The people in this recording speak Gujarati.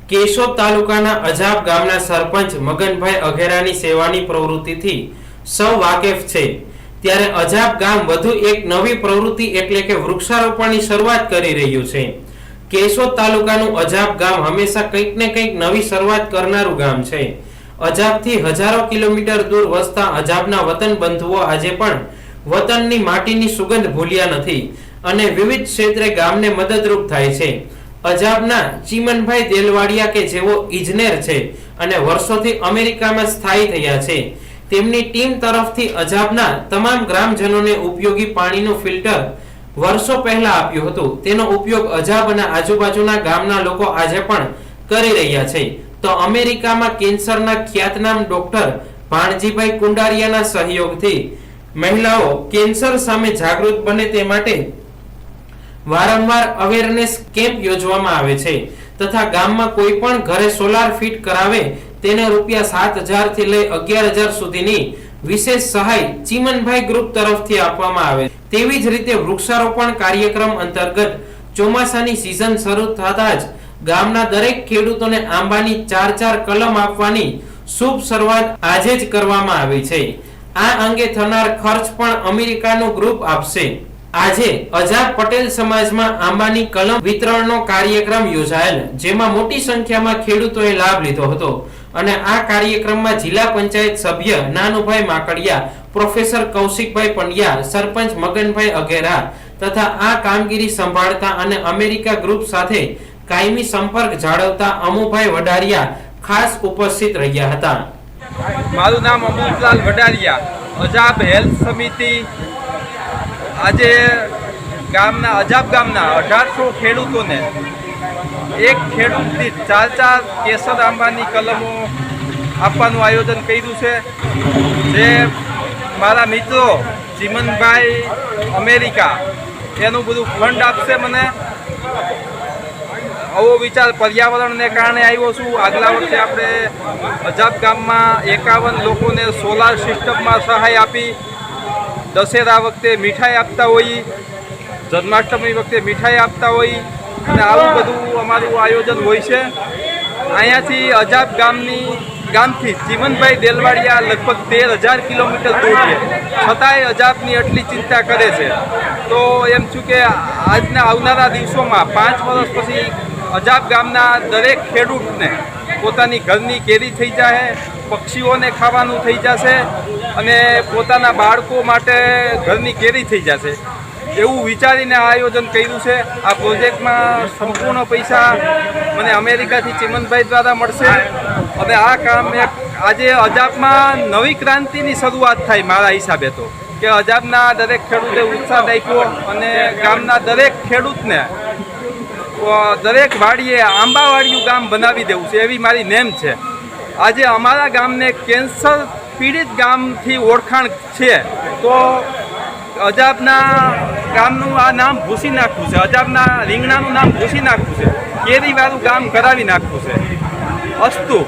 કેશોદ તાલુકાના અજાબ ગામના સરપંચ મગનભાઈ અઘેરાની સેવાની પ્રવૃત્તિથી સૌ વાકેફ છે, ત્યારે અજાબ ગામ વધુ એક નવી પ્રવૃત્તિ એટલે કે વૃક્ષારોપણની શરૂઆત કરી રહ્યું છે। કેશોદ તાલુકાનું અજાબ ગામ હંમેશા કંઈક ને કંઈક નવી શરૂઆત કરનારું ગામ છે। અજાબથી હજારો કિલોમીટર દૂર વસતા અજાબના વતન બંધુઓ આજે પણ વતનની માટીની સુગંધ ભૂલ્યા નથી અને વિવિધ ક્ષેત્રે ગામને મદદરૂપ થાય છે। અજાબના ચીમનભાઈ દેલવાડિયા કે જેઓ ઇજનેર છે અને વર્ષોથી અમેરિકામાં સ્થાયી થયા છે, તેમની ટીમ તરફથી અજાબના તમામ ગ્રામજનોને ઉપયોગી પાણીનું ફિલ્ટર વર્ષો પહેલા આપ્યું હતું। તેનો ઉપયોગ અજાબ અને આજુબાજુના ગામના લોકો આજે પણ કરી રહ્યા છે। તો અમેરિકામાં કેન્સરના ખ્યાતનામ ડોક્ટર ભાણજીભાઈ કુંડારિયાના સહયોગથી મહિલાઓ કેન્સર સામે જાગૃત બને તે માટે વારંવાર અવેરનેસ કેમ્પ યોજવામાં આવે છે તથા ગામમાં કોઈ પણ ઘરે સોલાર ફિટ કરાવે તેને ₹7,000 થી લઈ 11,000 સુધીની વિશેષ સહાય ચીમનભાઈ ગ્રુપ તરફથી આપવામાં આવે। તેવી જ રીતે વૃક્ષારોપણ કાર્યક્રમ અંતર્ગત ચોમાસાની સિઝન શરૂ થતા જ ગામના દરેક ખેડૂતોને આંબાની 4 કલમ આપવાની શુભ શરૂઆત આજે જ કરવામાં આવી છે। આ અંગે થનાર ખર્ચ પણ અમેરિકાનું ગ્રુપ આપશે। આજે અજાબ પટેલ સમાજમાં આંબાની કલમ વિતરણનો કાર્યક્રમ યોજાયેલ, જેમાં મોટી સંખ્યામાં ખેડૂતોએ લાભ લીધો હતો અને આ કાર્યક્રમમાં જિલ્લા પંચાયત સભ્ય નાનુભાઈ માકડિયા, પ્રોફેસર કૌશિકભાઈ પંડ્યા, સરપંચ મગનભાઈ અઘેરા તથા આ કામગીરી સંભાળતા અને અમેરિકા ગ્રુપ સાથે કાયમી સંપર્ક જાળવતા અમુભાઈ વડારિયા ખાસ ઉપસ્થિત રહ્યા હતા। મારું નામ અમુકલાલ વડારિયા, અજાબ હેલ્થ સમિતિ આજે અજાબ ગામના 1800 ખેડૂતોને એક ખેડૂત દીઠ 4 કેસર આંબાની કલમો આપવાનું આયોજન કર્યું છે। જે મારા મિત્રો ચીમનભાઈ અમેરિકા એનું બધું ફંડ આપશે મને। આવો વિચાર પર્યાવરણને કારણે આવ્યો છું। આગલા વર્ષે આપણે અજાબ ગામમાં 51 લોકોને સોલાર સિસ્ટમમાં સહાય આપી, દશેરા વખતે મીઠાઈ આપતા હોઈએ, જન્માષ્ટમી વખતે મીઠાઈ આપતા હોઈએ અને આવું બધું અમારું આયોજન હોય છે। અહીંયાથી અજાબ ગામથી ચીમનભાઈ દેલવાડિયા લગભગ 13,000 કિલોમીટર દૂર છે, છતાંય અજાબની એટલી ચિંતા કરે છે। તો એમ છું કે આવનારા દિવસોમાં 5 વર્ષ પછી અજાબ ગામના દરેક ખેડૂતને પોતાની ઘરની કેરી થઈ જાય, પક્ષીઓને ખાવાનું થઈ જશે અને પોતાના બાળકો માટે ઘરની કેરી થઈ જશે, એવું વિચારીને આ આયોજન કર્યું છે। આ પ્રોજેક્ટમાં સંપૂર્ણ પૈસા મને અમેરિકાથી ચીમનભાઈ દ્વારા મળશે અને આ કામ આજે અજાબમાં નવી ક્રાંતિની શરૂઆત થાય મારા હિસાબે તો, કે અજાબના દરેક ખેડૂતે ઉત્સાહ દાખ્યો અને ગામના દરેક ખેડૂતને દરેક વાડીએ આંબાવાળિયું ગામ બનાવી દેવું છે એવી મારી નેમ છે। આજે અમારા ગામને કેન્સર પીડિત ગામથી ઓળખાણ છે, તો અજાબના ગામનું આ નામ ભૂસી નાખવું છે, અજાબના રીંગણાનું નામ ભૂસી નાખવું છે, કેરીવાળું ગામ કરાવી નાખવું છે। અસ્તુ।